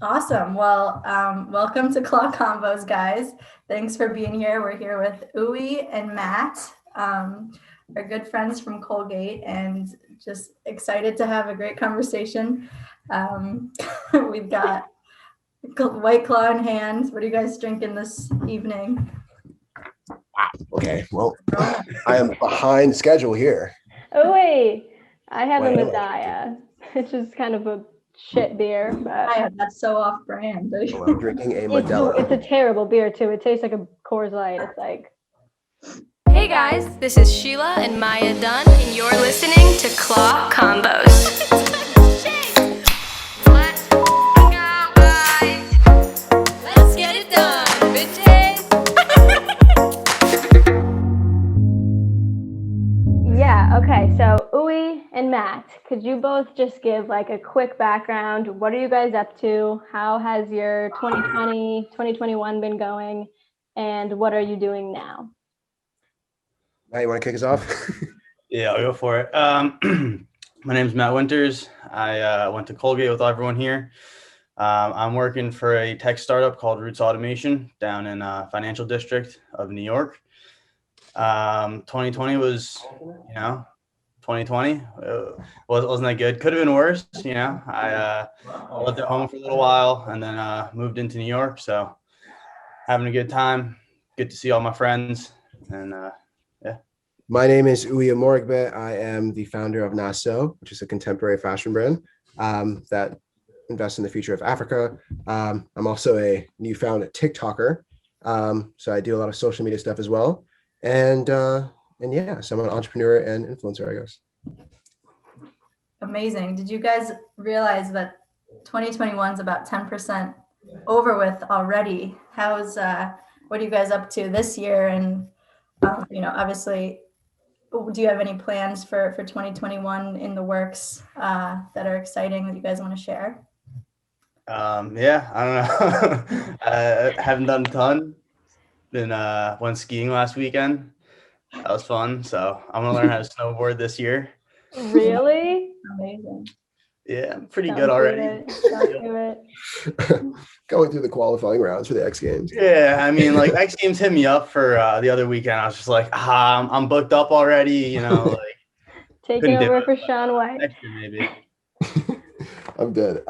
Awesome. Well, welcome to Claw Combos, guys. Thanks for being here. We're here with Uwe and Matt, our good friends from Colgate, and just excited to have a great conversation. We've got White Claw in hand. What are you guys drinking this evening? Wow. Okay. Well, I am behind schedule here. Oh wait, I have a What am I Medaya, which is kind of a shit beer, but That's so off-brand. Oh, I'm drinking a it's Modelo. a terrible beer too. It tastes like a Coors Light. It's like, Hey guys, this is Sheila and Maya Dunn, and you're listening to Claw Combos. Let's go, guys. Let's get it done, bitches. yeah, okay. So Uwe and Matt, could you both just give like a quick background? What are you guys up to? How has your 2020, 2021 been going? And what are you doing now? Matt, you want to kick us off? Yeah, I'll go for it. My name's Matt Winters. I went to Colgate with everyone here. I'm working for a tech startup called Roots Automation down in Financial District of New York. 2020 was, 2020 wasn't that good. Could have been worse. I lived at home for a little while and then moved into New York. So having a good time. Good to see all my friends and My name is Uwe Morigbe. I am the founder of Naso, which is a contemporary fashion brand that invests in the future of Africa. I'm also a newfound TikToker. So I do a lot of social media stuff as well. And yeah, so I'm an entrepreneur and influencer, I guess. Amazing. Did you guys realize that 2021 is about 10% over with already? What are you guys up to this year? And, obviously, do you have any plans for 2021 in the works that are exciting that you guys want to share? Yeah, I don't know. I haven't done a ton. Went skiing last weekend. That was fun. So I'm gonna learn how to snowboard this year. Really? Amazing. Yeah, I'm pretty Don't good do already. it. Don't do it. Going through the qualifying rounds for the X Games. Yeah, I mean, like X Games hit me up for the other weekend. I was just like, I'm booked up already. Like Taking couldn't do over it. for Sean White. Next year maybe. I'm dead.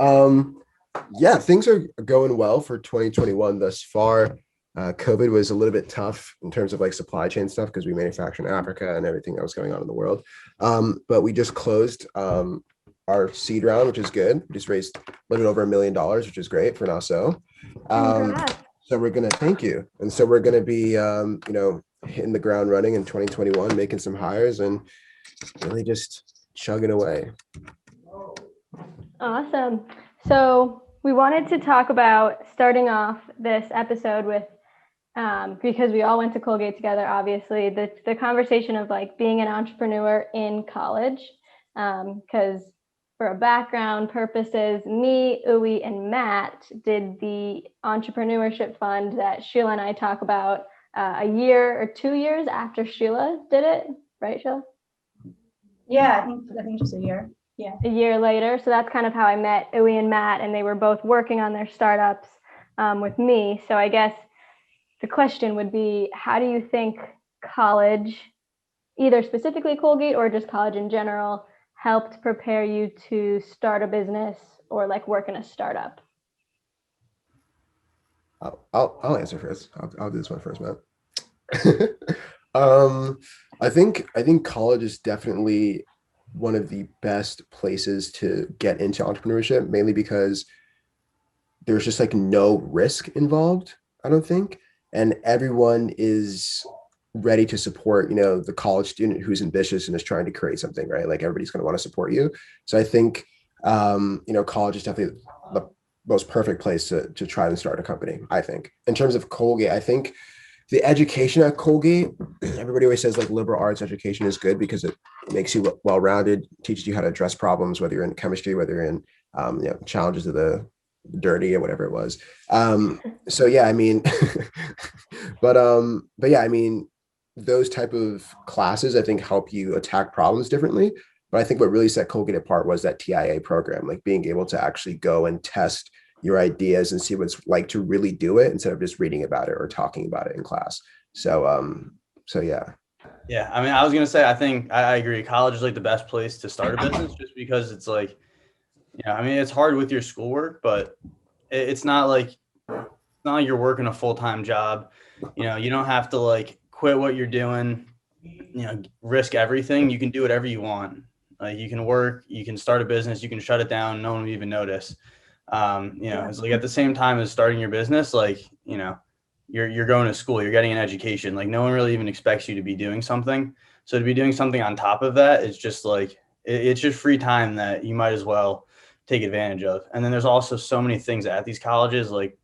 Yeah, things are going well for 2021 thus far. COVID was a little bit tough in terms of like supply chain stuff because we manufacture in Africa and everything that was going on in the world. But we just closed our seed round, which is good. We just raised a little bit over $1 million, which is great for Naso. Congrats. So we're gonna thank you, and so we're gonna be hitting the ground running in 2021, making some hires and really just chugging away. Awesome. So we wanted to talk about starting off this episode with, because we all went to Colgate together, obviously, the conversation of like being an entrepreneur in college. Because for a background purposes, me, Uwe, and Matt did the entrepreneurship fund that Sheila and I talk about a year or 2 years after Sheila did it, right, Sheila? Yeah, I think just a year. Yeah. A year later. So that's kind of how I met Uwe and Matt, and they were both working on their startups with me. So I guess the question would be, how do you think college, either specifically Colgate or just college in general, helped prepare you to start a business or like work in a startup? I'll answer first. I'll do this one first, Matt. I think college is definitely one of the best places to get into entrepreneurship, mainly because there's just like no risk involved, I don't think. And everyone is ready to support, the college student who's ambitious and is trying to create something, right? Like everybody's going to want to support you. So I think, college is definitely the most perfect place to try and start a company, I think. In terms of Colgate, I think the education at Colgate, everybody always says like liberal arts education is good because it makes you well-rounded, teaches you how to address problems, whether you're in chemistry, whether you're in, challenges of the dirty or whatever it was. So yeah, I mean, but yeah, I mean, those type of classes, I think, help you attack problems differently. But I think what really set Colgate apart was that TIA program, like being able to actually go and test your ideas and see what it's like to really do it instead of just reading about it or talking about it in class. So yeah. Yeah, I mean, I was gonna say, I think I agree. College is like the best place to start a business, just because it's like, I mean, it's hard with your schoolwork, but it's not like you're working a full-time job. You don't have to like quit what you're doing, risk everything. You can do whatever you want. Like you can work, you can start a business, you can shut it down, no one will even notice. It's like at the same time as starting your business, like, you're going to school, you're getting an education. Like no one really even expects you to be doing something. So to be doing something on top of that, it's just like, it's just free time that you might as well take advantage of. And then there's also so many things at these colleges. Like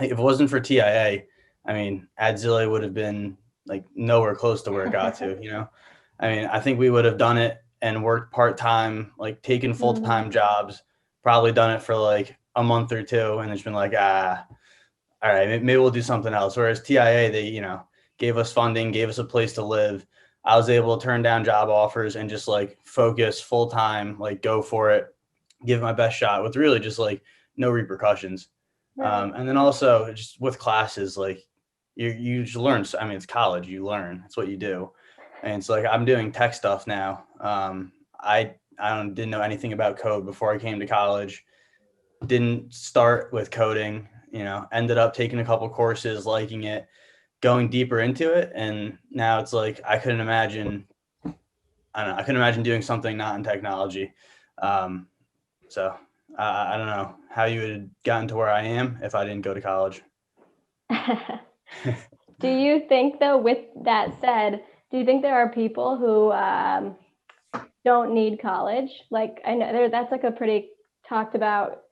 if it wasn't for TIA, I mean, Adzilla would have been like nowhere close to where it got to. I mean, I think we would have done it and worked part-time, like taken full-time jobs, probably done it for like a month or two, and it's been like, all right, maybe we'll do something else. Whereas TIA, they, gave us funding, gave us a place to live. I was able to turn down job offers and just like focus full-time, like go for it, give it my best shot with really just like no repercussions. Right. And then also just with classes, like you just learn. I mean, it's college, you learn, it's what you do. And it's like, I'm doing tech stuff now. Didn't know anything about code before I came to college. Didn't start with coding, ended up taking a couple courses, liking it, going deeper into it. And now it's like, I couldn't imagine doing something not in technology. So I don't know how you would have gotten to where I am if I didn't go to college. Do you think, though, with that said, do you think there are people who don't need college? Like, I know that's like a pretty talked about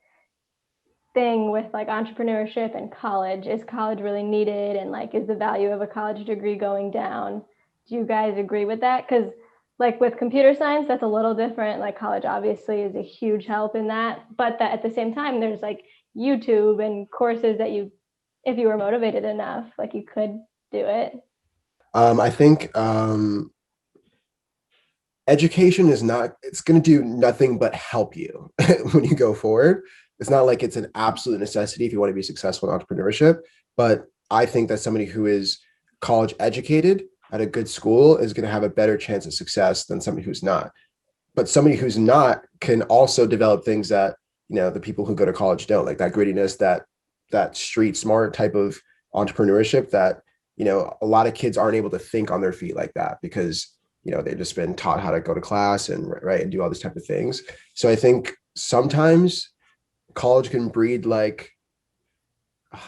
thing with like entrepreneurship and college. Is college really needed? And like, is the value of a college degree going down? Do you guys agree with that? Because like with computer science, that's a little different. Like college obviously is a huge help in that. But that at the same time, there's like YouTube and courses that if you were motivated enough, like you could do it. I think education it's going to do nothing but help you when you go forward. It's not like it's an absolute necessity if you want to be successful in entrepreneurship, but I think that somebody who is college educated at a good school is going to have a better chance of success than somebody who's not. But somebody who's not can also develop things that, the people who go to college don't, like that grittiness, that street smart type of entrepreneurship that, a lot of kids aren't able to think on their feet like that because, they've just been taught how to go to class and do all these type of things. So I think sometimes college can breed like,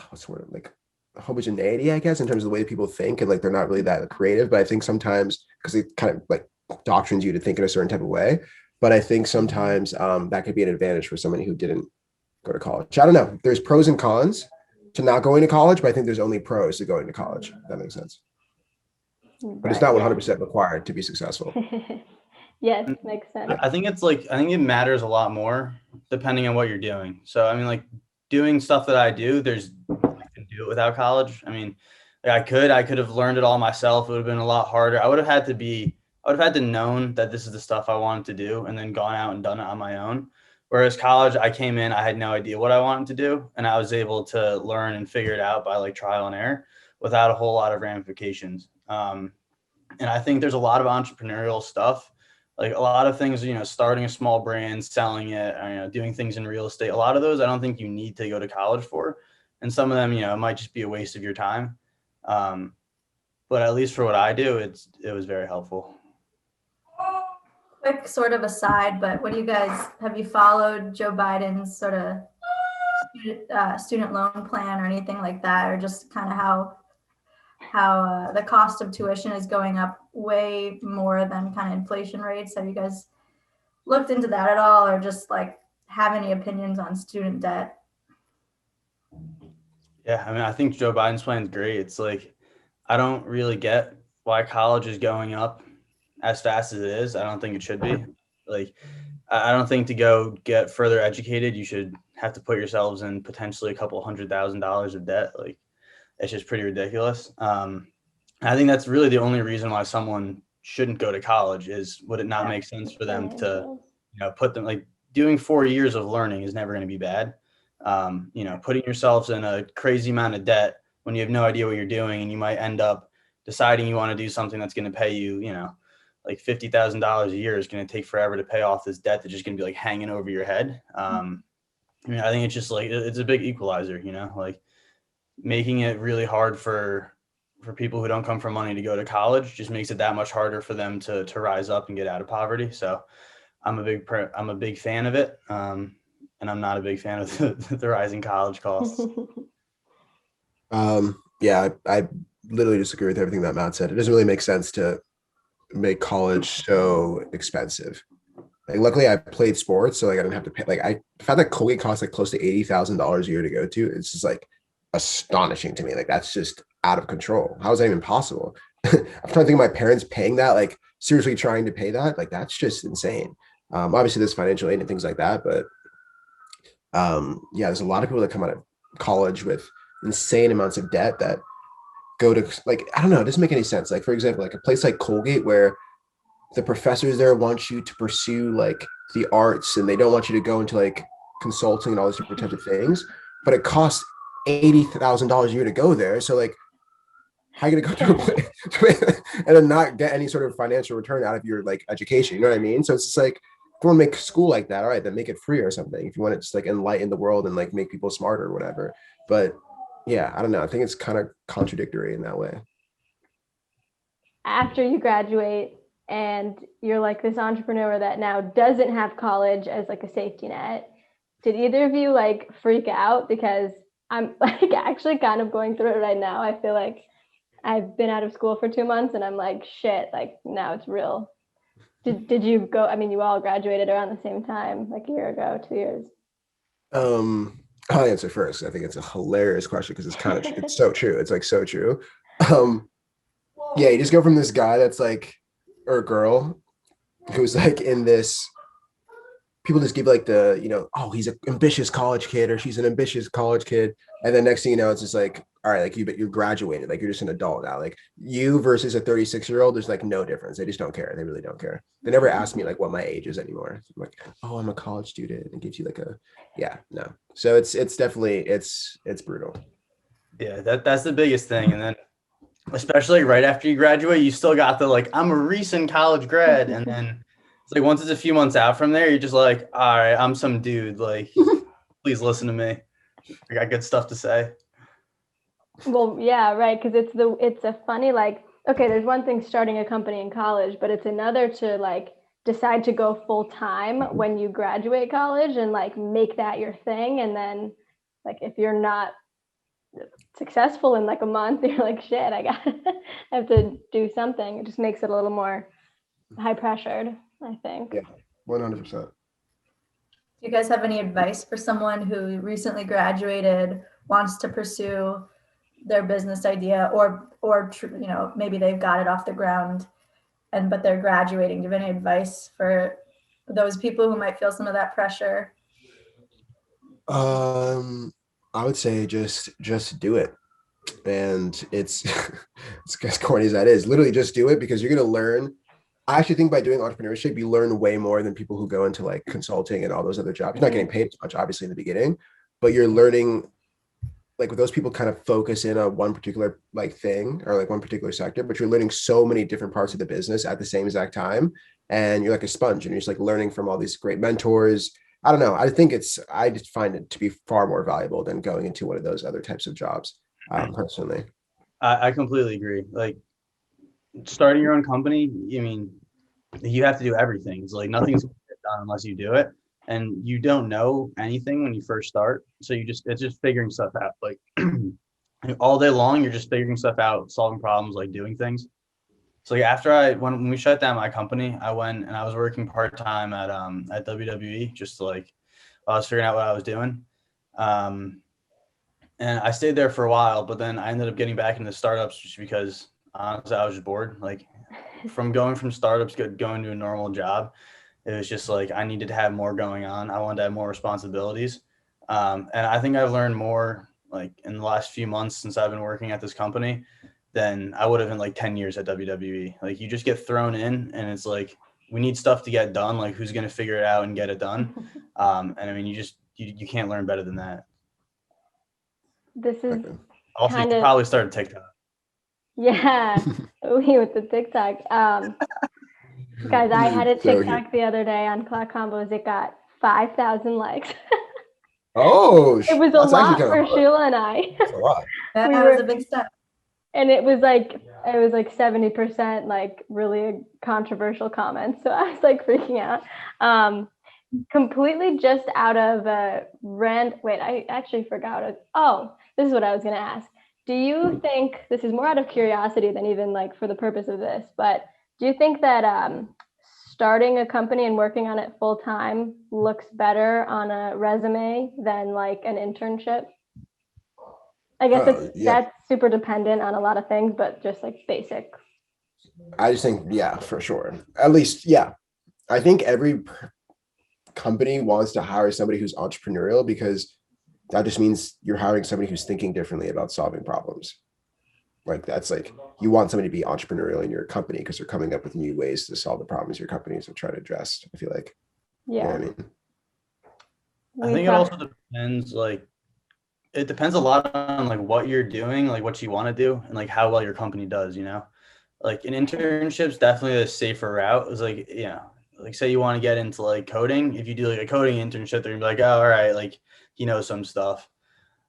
what's the word? Like homogeneity, I guess, in terms of the way that people think, and like they're not really that creative. But I think sometimes because it kind of like doctrines you to think in a certain type of way. But I think sometimes that could be an advantage for somebody who didn't go to college. I don't know. There's pros and cons to not going to college, but I think there's only pros to going to college. If that makes sense. But it's not 100% required to be successful. Yes, makes sense. I think it matters a lot more depending on what you're doing. So, I mean, like doing stuff that I do, I can do it without college. I mean, I could have learned it all myself. It would have been a lot harder. I would have had to known that this is the stuff I wanted to do and then gone out and done it on my own. Whereas college, I came in, I had no idea what I wanted to do. And I was able to learn and figure it out by like trial and error without a whole lot of ramifications. And I think there's a lot of entrepreneurial stuff, like a lot of things, starting a small brand, selling it, or, doing things in real estate. A lot of those, I don't think you need to go to college for. And some of them, it might just be a waste of your time. But at least for what I do, it was very helpful. Quick sort of aside, but have you followed Joe Biden's sort of student loan plan or anything like that, or just kind of how the cost of tuition is going up way more than kind of inflation rates? Have you guys looked into that at all, or just like have any opinions on student debt? Yeah, I mean, I think Joe Biden's plan is great. It's like, I don't really get why college is going up as fast as it is. I don't think it should be. Like, I don't think to go get further educated, you should have to put yourselves in potentially a couple $100,000 of debt. Like, it's just pretty ridiculous. I think that's really the only reason why someone shouldn't go to college is, would it not make sense for them to, put them, like doing 4 years of learning is never going to be bad. putting yourselves in a crazy amount of debt when you have no idea what you're doing, and you might end up deciding you want to do something that's going to pay you, like $50,000 a year is going to take forever to pay off this debt that's just going to be like hanging over your head. I think it's just like, it's a big equalizer, like making it really hard for people who don't come from money to go to college just makes it that much harder for them to rise up and get out of poverty. So I'm a big fan of it. And I'm not a big fan of the rising college costs. Yeah, I literally disagree with everything that Matt said. It doesn't really make sense to make college so expensive. Like, luckily I played sports, so like I didn't have to pay. Like, the fact that Colgate costs like close to $80,000 a year to go to, it's just like astonishing to me. Like, that's just out of control. How is that even possible? I'm trying to think of my parents paying that, like seriously trying to pay that. Like, that's just insane. Obviously there's financial aid and things like that, but there's a lot of people that come out of college with insane amounts of debt that go to, like, I don't know, it doesn't make any sense. Like, for example, like a place like Colgate where the professors there want you to pursue like the arts and they don't want you to go into like consulting and all these different types of things, but it costs $80,000 a year to go there. So like, how are you gonna go to a place and then not get any sort of financial return out of your like education? You know what I mean? So it's just like, if you want to make school like that, all right, then make it free or something. If you want to just like enlighten the world and like make people smarter or whatever. But yeah, I don't know. I think it's kind of contradictory in that way. After you graduate and you're like this entrepreneur that now doesn't have college as like a safety net, did either of you like freak out? Because I'm like actually kind of going through it right now. I feel like I've been out of school for 2 months and I'm like, shit, like now it's real. Did you go? I mean, you all graduated around the same time, like a year ago, 2 years. I'll answer first. I think it's a hilarious question because it's so true. It's like so true. You just go from this guy that's like, or a girl who's like in this, people just give like the, oh, he's an ambitious college kid or she's an ambitious college kid. And then next thing you know, it's just like, all right, like you're graduated, like you're just an adult now. Like you versus a 36-year-old, there's like no difference. They just don't care. They really don't care. They never ask me like what my age is anymore. I'm like, oh, I'm a college student. It gives you like no. So it's definitely, it's brutal. Yeah, that's the biggest thing. And then especially right after you graduate, you still got the like, I'm a recent college grad. And then it's like once it's a few months out from there, you're just like, all right, I'm some dude. Like, please listen to me. I got good stuff to say. Well, yeah, right. Because it's a funny, like, okay, there's one thing starting a company in college, but it's another to like decide to go full time when you graduate college and like make that your thing. And then like if you're not successful in like a month, you're like, shit, I have to do something. It just makes it a little more high pressured, I think. Yeah, 100%. Do you guys have any advice for someone who recently graduated, wants to pursue their business idea, or maybe they've got it off the ground but they're graduating? Do you have any advice for those people who might feel some of that pressure? I would say just do it. And it's as corny as that is, literally just do it, because you're going to learn. I actually think by doing entrepreneurship, you learn way more than people who go into like consulting and all those other jobs. You're not getting paid as much, obviously, in the beginning, but you're learning. Like, with those people kind of focus in on one particular like thing or like one particular sector, but you're learning so many different parts of the business at the same exact time. And you're like a sponge and you're just like learning from all these great mentors. I don't know. I just find it to be far more valuable than going into one of those other types of jobs, personally. I completely agree. Like, starting your own company, I mean, you have to do everything. It's like nothing's going to get done unless you do it. And you don't know anything when you first start. So it's just figuring stuff out. Like all day long, you're just figuring stuff out, solving problems, like doing things. So like when we shut down my company, I went and I was working part-time at WWE, just to like, I was figuring out what I was doing. And I stayed there for a while, but then I ended up getting back into startups just because honestly, I was just bored. Like from going from startups, going to a normal job, it was just like I needed to have more going on. I wanted to have more responsibilities. And I think I've learned more like in the last few months since I've been working at this company than I would have in like 10 years at WWE. Like you just get thrown in and it's like, we need stuff to get done. Like who's going to figure it out and get it done? And I mean, you can't learn better than that. this is Okay. Also, you kind should of, probably start TikTok. yeah, we with the TikTok. Guys, I had a So TikTok the other day on Clock Combos. It got 5,000 likes. Oh, It was a that's actually lot kind for of hard. Sheila and I. That's a lot. That We was were- a big step. And it was like 70% like really controversial comments. So I was like freaking out. Completely just out of wait, I actually forgot. Oh, this is what I was going to ask. Do you think, this is more out of curiosity than even like for the purpose of this, but do you think that starting a company and working on it full time looks better on a resume than like an internship? I guess that's super dependent on a lot of things, but just like basic. I just think, yeah, for sure. At least, yeah. I think every company wants to hire somebody who's entrepreneurial because that just means you're hiring somebody who's thinking differently about solving problems. Like that's like you want somebody to be entrepreneurial in your company because they're coming up with new ways to solve the problems your companies are trying to address. I feel like, Yeah. You know what I mean? I think it also depends, like, it depends a lot on like what you're doing, like what you want to do, and like how well your company does, you know? Like an internship's definitely a safer route. It's like, you know, like say you want to get into like coding. If you do like a coding internship, they're gonna be like, oh, all right, like he knows some stuff.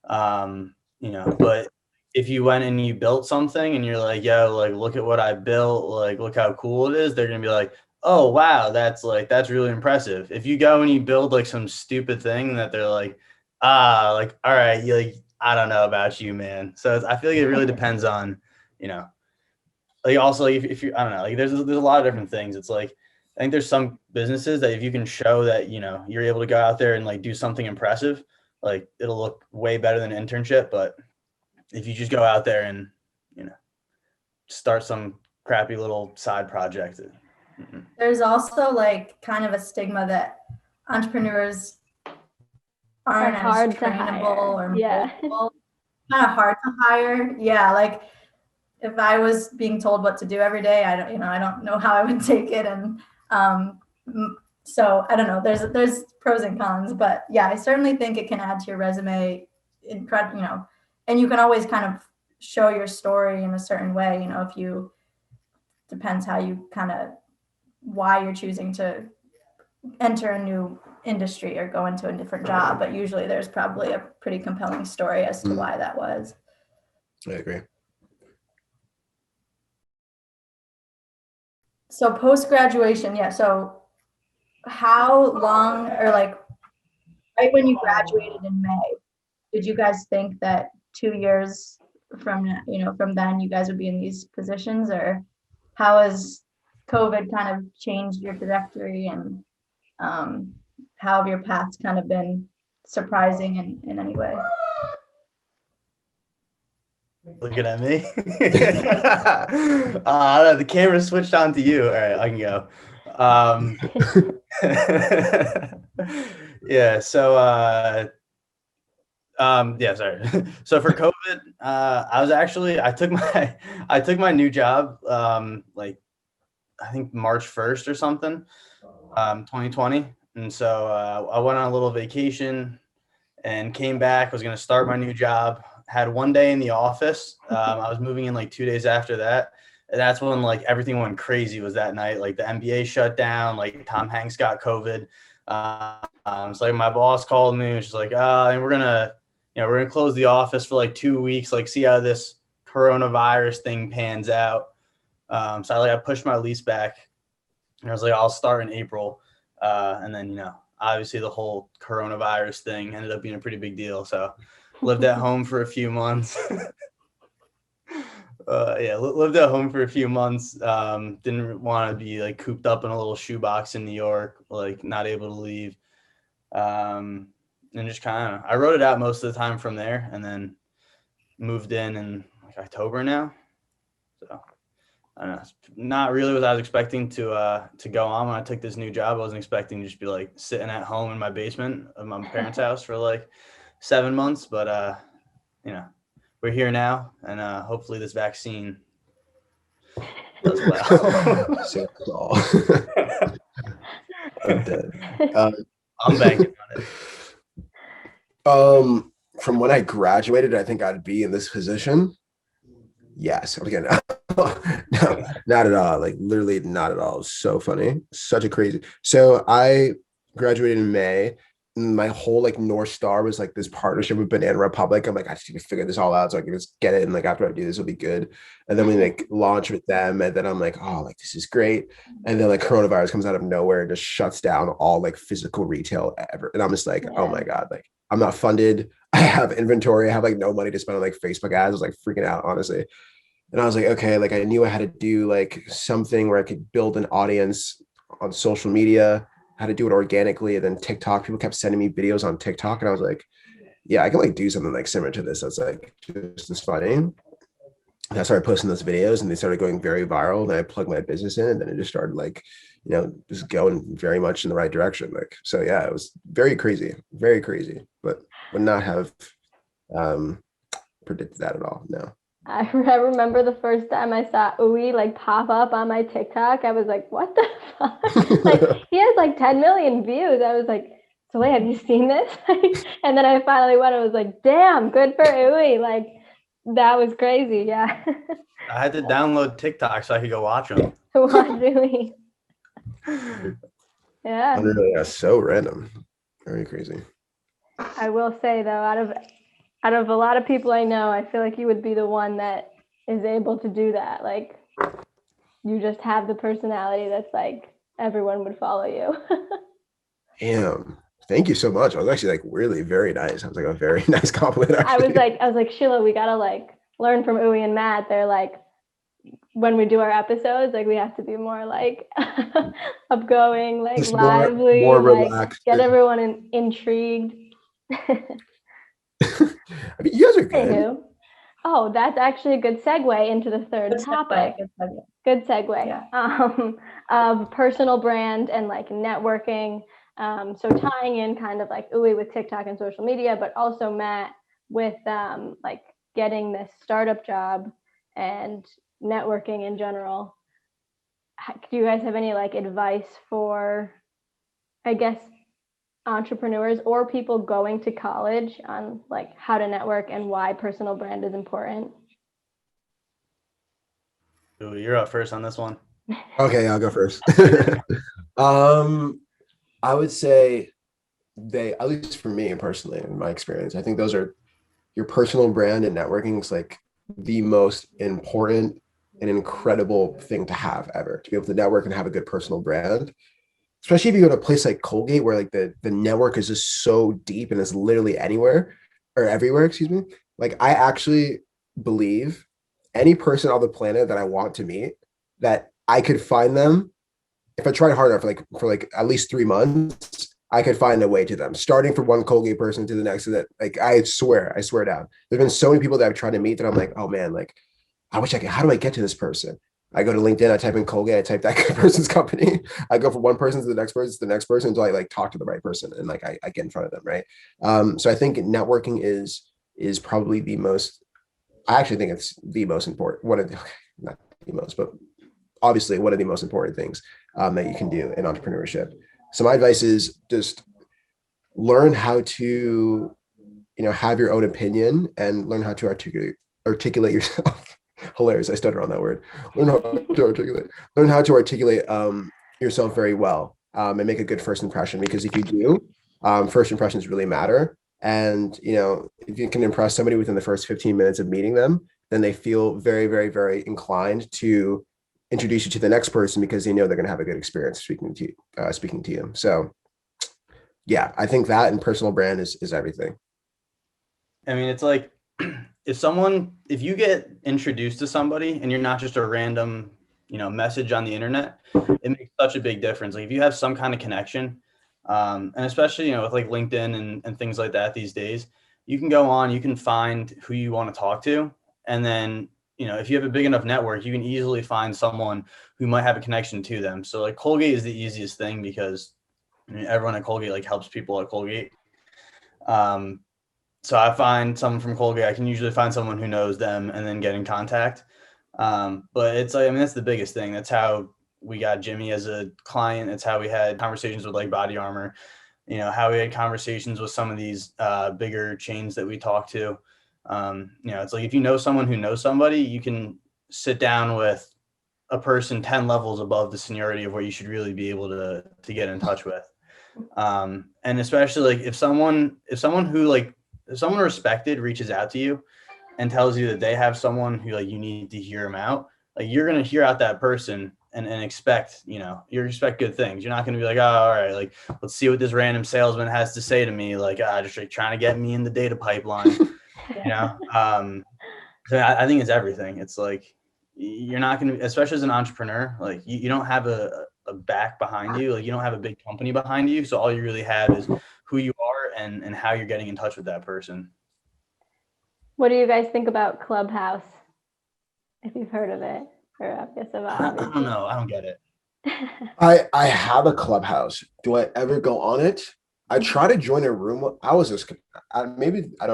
You know, but if you went and you built something and you're like, yo, like look at what I built, like look how cool it is, they're gonna be like, oh wow, that's really impressive. If you go and you build like some stupid thing that they're like, like, all right, you like, I don't know about you, man. So I feel like it really depends on, you know, like also like if you, I don't know, like there's a lot of different things. It's like, I think there's some businesses that if you can show that, you know, you're able to go out there and like do something impressive, like it'll look way better than an internship. But if you just go out there and, you know, start some crappy little side project. There's also like kind of a stigma that entrepreneurs aren't as hard to trainable hire. or Yeah. moldable. Kind of hard to hire. Yeah, like if I was being told what to do every day, I don't know how I would take it. And so I don't know. There's pros and cons, but yeah, I certainly think it can add to your resume. Incredible, you know, and you can always kind of show your story in a certain way. You know, if you depends how you kind of why you're choosing to enter a new industry or go into a different job, but usually there's probably a pretty compelling story as to why that was. I agree. So post-graduation, yeah. So how long, or like right when you graduated in May, did you guys think that 2 years from then you guys would be in these positions, or how has COVID kind of changed your trajectory, and how have your paths kind of been surprising in any way? Looking at me. The camera switched on to you. All right, I can go. Yeah. So, yeah. Sorry. So for COVID, I took my new job, like I think March 1st or something, 2020, and so I went on a little vacation and came back. Was going to start my new job. Had one day in the office. I was moving in like 2 days after that. And that's when like everything went crazy was that night. Like the NBA shut down, like Tom Hanks got COVID. So like my boss called me and she's like, and we're gonna close the office for like 2 weeks, like see how this coronavirus thing pans out. So I pushed my lease back and I was like, I'll start in April. And then, you know, obviously the whole coronavirus thing ended up being a pretty big deal. So lived at home for a few months. Lived at home for a few months. Didn't want to be like cooped up in a little shoebox in New York, like not able to leave. And just kind of, I wrote it out most of the time from there, and then moved in like October now. So I don't know, not really what I was expecting to go on when I took this new job. I wasn't expecting to just be like sitting at home in my basement of my parents' house for like 7 months, but you know, we're here now, and hopefully this vaccine does well. So cool. I'm dead. I'm banking on it. from when I graduated, I think I'd be in this position. Yes. Again, no, not at all. Like literally not at all. So funny. Such a crazy. So I graduated in May. And my whole like North Star was like this partnership with Banana Republic. I'm like, I just need to figure this all out so I can just get it. And like after I do this, will be good. And then we like launch with them. And then I'm like, oh, like this is great. And then like coronavirus comes out of nowhere and just shuts down all like physical retail ever. And I'm just like, oh my God, like I'm not funded. I have inventory. I have like no money to spend on like Facebook ads. I was like freaking out, honestly. And I was like, okay, like I knew I had to do like something where I could build an audience on social media, how to do it organically. And then TikTok, people kept sending me videos on TikTok. And I was like, yeah, I can like do something like similar to this. That's like just as funny. And I started posting those videos and they started going very viral. And I plugged my business in and then it just started like, you know, just going very much in the right direction. Like, so yeah, it was very crazy, but would not have predicted that at all. No. I remember the first time I saw Uwe like pop up on my TikTok. I was like, what the fuck? Like he has like 10 million views. I was like, so wait, have you seen this? And then I finally went, I was like, damn, good for Uwe. Like that was crazy. Yeah. I had to download TikTok so I could go watch them. To watch Uwe. Yeah. Yeah, so random. Very crazy. I will say though, out of a lot of people I know, I feel like you would be the one that is able to do that. Like you just have the personality that's like everyone would follow you. Damn. Thank you so much. I was actually like really very nice. I was like a very nice compliment. Actually. I was like, Sheila, we gotta like learn from Uwe and Matt. They're like, when we do our episodes, like we have to be more like upgoing, like just lively, more like relaxed. get everyone intrigued. I mean, you guys are good. Anywho. Oh, that's actually a good segue into the third topic. Good segue. Yeah. Of personal brand and like networking. So tying in kind of like Uwe with TikTok and social media, but also Matt with like getting this startup job and networking in general. Do you guys have any like advice for, I guess, entrepreneurs or people going to college on like how to network and why personal brand is important? Ooh, you're up first on this one. Okay, I'll go first. I would say at least for me personally, in my experience, I think those are your personal brand and networking is like the most important and incredible thing to have ever, to be able to network and have a good personal brand. Especially if you go to a place like Colgate where like the network is just so deep and it's literally anywhere or everywhere, excuse me. Like I actually believe any person on the planet that I want to meet, that I could find them if I tried hard enough, for like at least 3 months, I could find a way to them, starting from one Colgate person to the next. To that, like I swear down. There's been so many people that I've tried to meet that I'm like, oh man, like I wish I could. How do I get to this person? I go to LinkedIn, I type in Colgate, I type that person's company. I go from one person to the next person until I like talk to the right person and like I get in front of them, right? So I think networking is probably the most. I actually think it's the most important. Not the most, but obviously one of the most important things that you can do in entrepreneurship. So my advice is just learn how to, have your own opinion and learn how to articulate yourself. Hilarious. I stutter on that word. Learn how to articulate yourself very well and make a good first impression. Because if you do, first impressions really matter. And, if you can impress somebody within the first 15 minutes of meeting them, then they feel very, very, very inclined to introduce you to the next person because they know they're going to have a good experience speaking to you. So yeah, I think that and personal brand is everything. I mean, it's like, if you get introduced to somebody and you're not just a random, message on the internet, it makes such a big difference. Like if you have some kind of connection, and especially, with like LinkedIn and things like that these days, you can go on, you can find who you want to talk to. And then, if you have a big enough network, you can easily find someone who might have a connection to them. So like Colgate is the easiest thing because everyone at Colgate like helps people at Colgate. So I find someone from Colgate, I can usually find someone who knows them and then get in contact. But it's like, that's the biggest thing. That's how we got Jimmy as a client. It's how we had conversations with like Body Armor. how we had conversations with some of these bigger chains that we talk to. It's like if you know someone who knows somebody, you can sit down with a person 10 levels above the seniority of what you should really be able to get in touch with. And especially like if someone respected reaches out to you and tells you that they have someone who like you need to hear them out, like you're going to hear out that person and expect, you expect good things. You're not going to be like, oh, all right, like, let's see what this random salesman has to say to me. Like, just like trying to get me in the data pipeline, So I think it's everything. It's like, you're not going to, especially as an entrepreneur, like you don't have a back behind you. Like you don't have a big company behind you. So all you really have is who you are and how you're getting in touch with that person. What do you guys think about Clubhouse? If you've heard of it, or I guess I don't know. I don't get it. I have a Clubhouse. Do I ever go on it? I try to join a room. I don't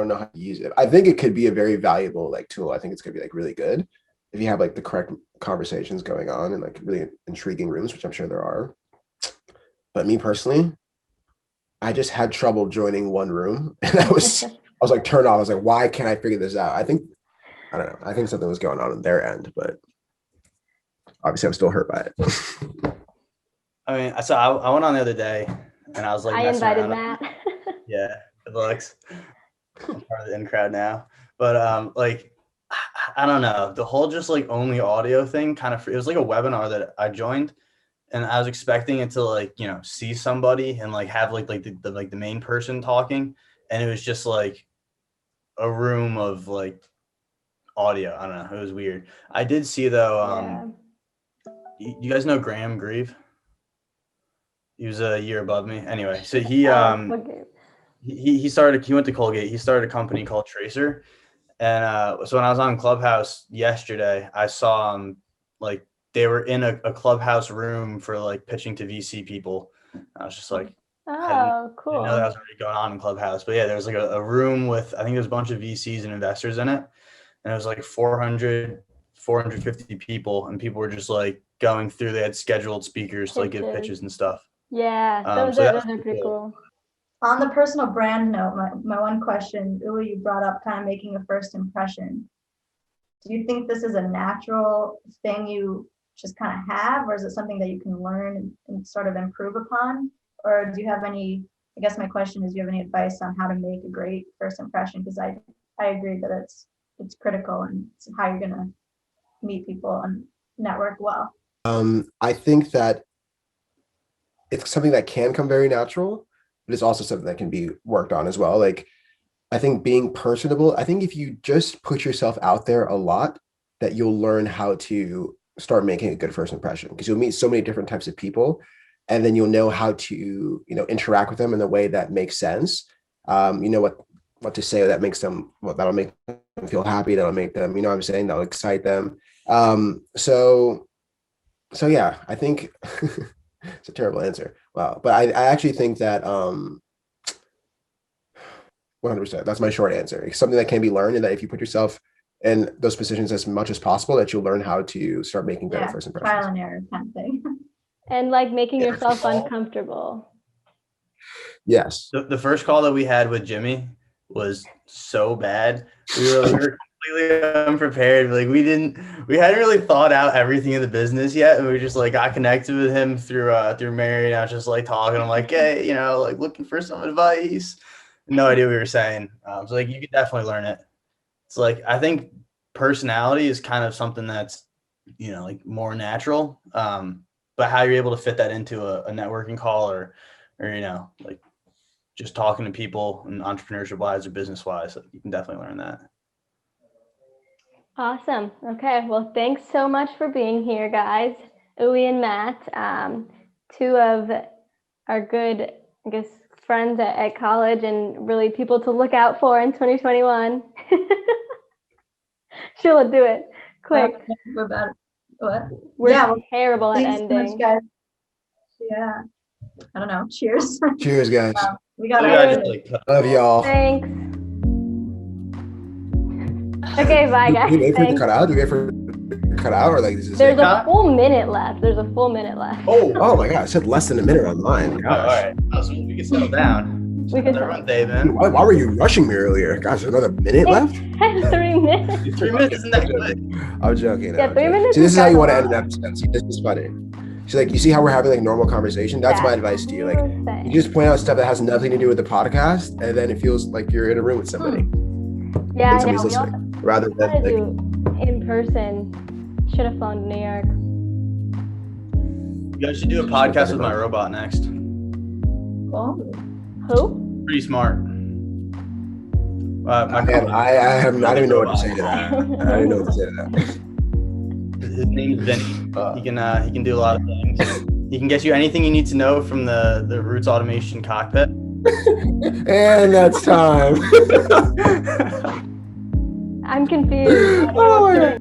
know how to use it. I think it could be a very valuable like tool. I think it's gonna be like really good if you have like the correct conversations going on and like really intriguing rooms, which I'm sure there are. But me personally, I just had trouble joining one room, and I was like turned off. I was like, why can't I figure this out? I don't know. I think something was going on their end, but obviously I'm still hurt by it. I mean, so I went on the other day and I was like, I invited Matt. Yeah, good looks. I'm part of the in crowd now. But like, I don't know. The whole just like only audio thing it was like a webinar that I joined, and I was expecting it to like, see somebody and like have like the main person talking. And it was just like a room of like audio. I don't know. It was weird. I did see though, you guys know Graham Grieve? He was a year above me. Anyway, so he went to Colgate. He started a company called Tracer. And so when I was on Clubhouse yesterday, I saw like they were in a Clubhouse room for like pitching to VC people. I was just like, oh, cool. I didn't know that was already going on in Clubhouse. But yeah, there was like a room with, I think there's a bunch of VCs and investors in it. And it was like 450 people. And people were just like going through, they had scheduled speakers to like give pitches and stuff. Yeah, those are pretty cool. On the personal brand note, my one question, Uli, you brought up kind of making a first impression. Do you think this is a natural thing you just kind of have, or is it something that you can learn and sort of improve upon? Or do you have I guess my question is, do you have any advice on how to make a great first impression? Because I agree that it's critical and it's how you're going to meet people and network well. I think that it's something that can come very natural, but it's also something that can be worked on as well. Like, I think being personable, I think if you just put yourself out there a lot, that you'll learn how to start making a good first impression, because you'll meet so many different types of people, and then you'll know how to, interact with them in a way that makes sense. What to say that'll make them feel happy, that'll make them, what I'm saying, that'll excite them. So yeah, I think it's a terrible answer. Wow. But I actually think that 100%, that's my short answer. It's something that can be learned, and that if you put yourself in those positions as much as possible, that you'll learn how to start making better first impressions. Trial and error kind of thing. And like making yourself uncomfortable. Yes. The first call that we had with Jimmy was so bad. We were completely unprepared. Like we hadn't really thought out everything in the business yet, and we just like got connected with him through Mary. And I was just like talking. I'm like, hey, like looking for some advice. No idea what we were saying. So like you could definitely learn it. It's like, I think personality is kind of something that's like more natural. But how you're able to fit that into a networking call or like just talking to people and entrepreneurship wise or business wise, like you can definitely learn that. Awesome. Okay. Well, thanks so much for being here, guys. Uli and Matt, two of our good, I guess, friends at college, and really people to look out for in 2021. Sheila, do it quick. We're about what? We're terrible at ending. So much, guys. Yeah. I don't know. Cheers. Cheers, guys. We got love y'all. Thanks. Okay, bye, guys. Do we wait for it to cut out? Do we wait for it to cut cut out, or like this is There's it? a full minute left. Oh my god, I said less than a minute on mine. All Gosh. right. Oh, so we can settle down. We can Another run, David. Why were you rushing me earlier? Gosh, another minute left? 3 minutes. 3 minutes isn't that good. I'm joking. Yeah, 3 minutes See, this is is how you kinda want to end long. an episode. See, this is funny. She's like, you see how we're having like normal conversation? That's my advice to you. Like, you just point out stuff that has nothing to do with the podcast, and then it feels like you're in a room with somebody. Yeah, and I know. somebody's We all listening, rather than gotta like, do in person. Should have flown to New York. You guys should do a podcast with my robot next. Cool. Who? Pretty smart. I have not even know what to say to that. I don't even know what to say to that. His name is Vinny. He can do a lot of things. He can get you anything you need to know from the Roots Automation cockpit. And that's time. I'm confused. Oh my God.